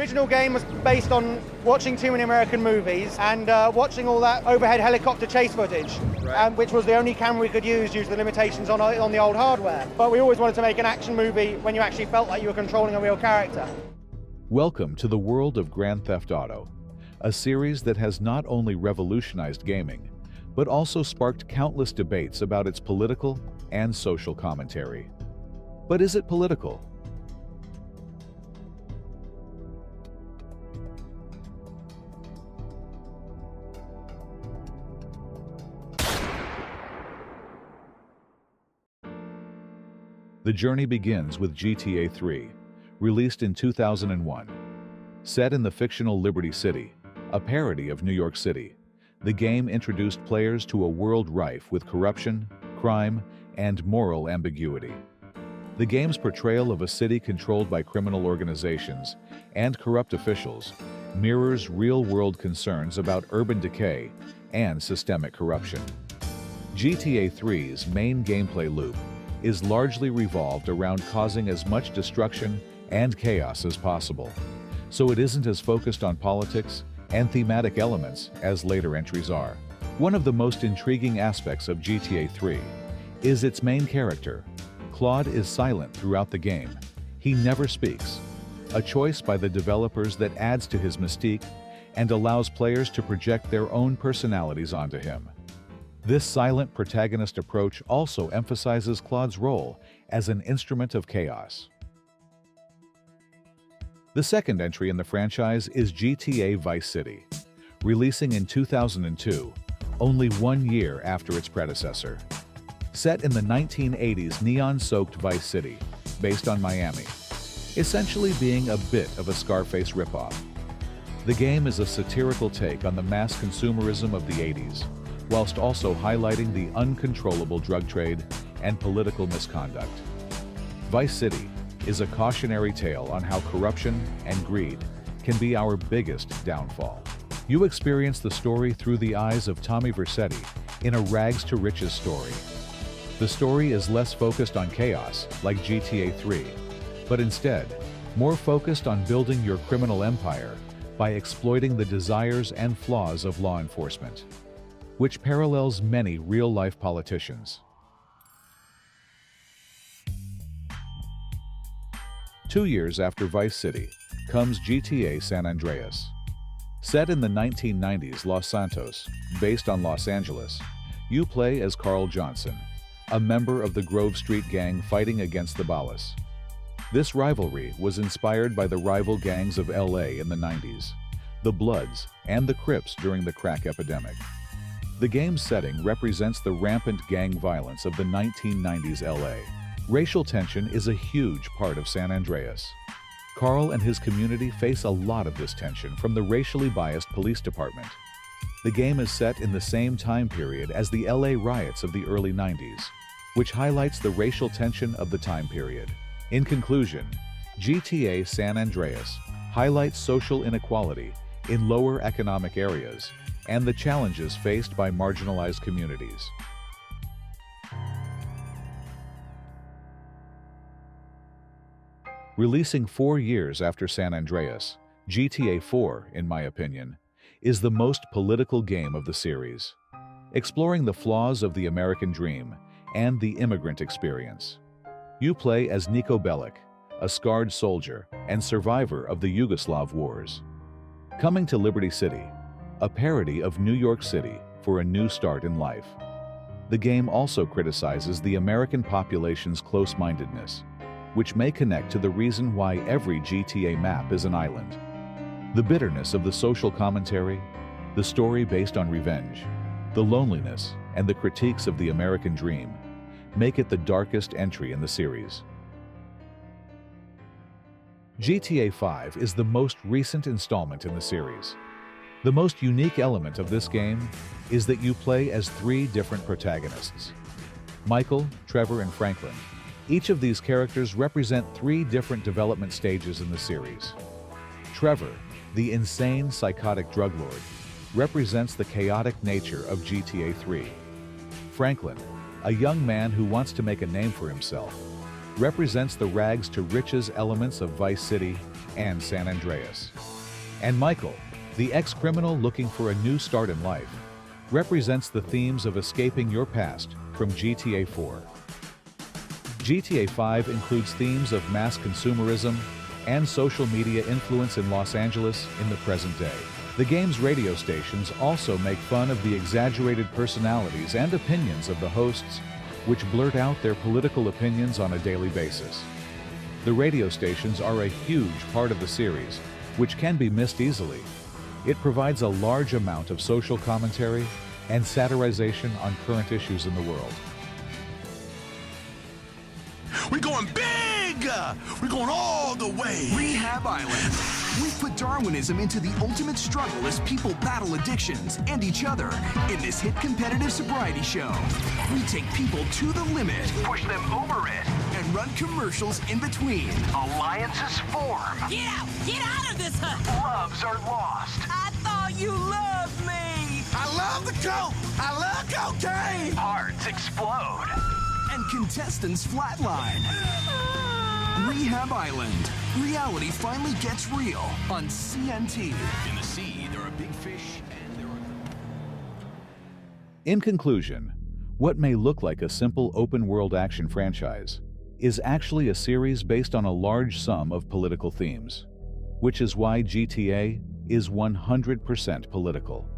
original game was based on watching too many American movies and watching all that overhead helicopter chase footage, which was the only camera we could use due to the limitations on the old hardware. But we always wanted to make an action movie when you actually felt like you were controlling a real character. Welcome to the world of Grand Theft Auto, a series that has not only revolutionized gaming, but also sparked countless debates about its political and social commentary. But is it political? The journey begins with GTA 3, released in 2001. Set in the fictional Liberty City, a parody of New York City, the game introduced players to a world rife with corruption, crime, and moral ambiguity. The game's portrayal of a city controlled by criminal organizations and corrupt officials mirrors real-world concerns about urban decay and systemic corruption. GTA 3's main gameplay loop is largely revolved around causing as much destruction and chaos as possible, so it isn't as focused on politics and thematic elements as later entries are. One of the most intriguing aspects of GTA 3 is its main character. Claude is silent throughout the game. He never speaks, a choice by the developers that adds to his mystique and allows players to project their own personalities onto him. This silent protagonist approach also emphasizes Claude's role as an instrument of chaos. The second entry in the franchise is GTA Vice City, releasing in 2002, only 1 year after its predecessor. Set in the 1980s neon-soaked Vice City, based on Miami, essentially being a bit of a Scarface ripoff. The game is a satirical take on the mass consumerism of the 80s, whilst also highlighting the uncontrollable drug trade and political misconduct. Vice City is a cautionary tale on how corruption and greed can be our biggest downfall. You experience the story through the eyes of Tommy Vercetti in a rags-to-riches story. The story is less focused on chaos, like GTA 3, but instead, more focused on building your criminal empire by exploiting the desires and flaws of law enforcement, which parallels many real-life politicians. 2 years after Vice City comes GTA San Andreas. Set in the 1990s Los Santos, based on Los Angeles, you play as Carl Johnson, a member of the Grove Street gang fighting against the Ballas. This rivalry was inspired by the rival gangs of LA in the 90s, the Bloods and the Crips during the crack epidemic. The game's setting represents the rampant gang violence of the 1990s LA. Racial tension is a huge part of San Andreas. Carl and his community face a lot of this tension from the racially biased police department. The game is set in the same time period as the LA riots of the early 90s, which highlights the racial tension of the time period. In conclusion, GTA San Andreas highlights social inequality in lower economic areas and the challenges faced by marginalized communities. Releasing 4 years after San Andreas, GTA 4, in my opinion, is the most political game of the series, exploring the flaws of the American dream and the immigrant experience. You play as Niko Bellic, a scarred soldier and survivor of the Yugoslav wars. Coming to Liberty City, a parody of New York City for a new start in life. The game also criticizes the American population's close-mindedness, which may connect to the reason why every GTA map is an island. The bitterness of the social commentary, the story based on revenge, the loneliness, and the critiques of the American dream make it the darkest entry in the series. GTA 5 is the most recent installment in the series. The most unique element of this game is that you play as 3 different protagonists: Michael, Trevor, and Franklin. Each of these characters represent 3 different development stages in the series. Trevor, the insane, psychotic drug lord, represents the chaotic nature of GTA 3. Franklin, a young man who wants to make a name for himself, represents the rags to riches elements of Vice City and San Andreas. And Michael, the ex-criminal looking for a new start in life, represents the themes of escaping your past from GTA 4. GTA 5 includes themes of mass consumerism and social media influence in Los Angeles in the present day. The game's radio stations also make fun of the exaggerated personalities and opinions of the hosts, which blurt out their political opinions on a daily basis. The radio stations are a huge part of the series, which can be missed easily. It provides a large amount of social commentary and satirization on current issues in the world. We're going big! We're going all the way! Rehab Island. We've put Darwinism into the ultimate struggle as people battle addictions and each other in this hit competitive sobriety show. We take people to the limit, push them over it, and run commercials in between. Alliances form. Get out! Get out of this hut! Loves are lost. I thought you loved me! I love the coke! I love cocaine! Hearts explode. And contestants flatline. Rehab Island. Reality finally gets real on CNT. In the sea, there are big fish and there are... In conclusion, what may look like a simple open-world action franchise is actually a series based on a large sum of political themes, which is why GTA is 100% political.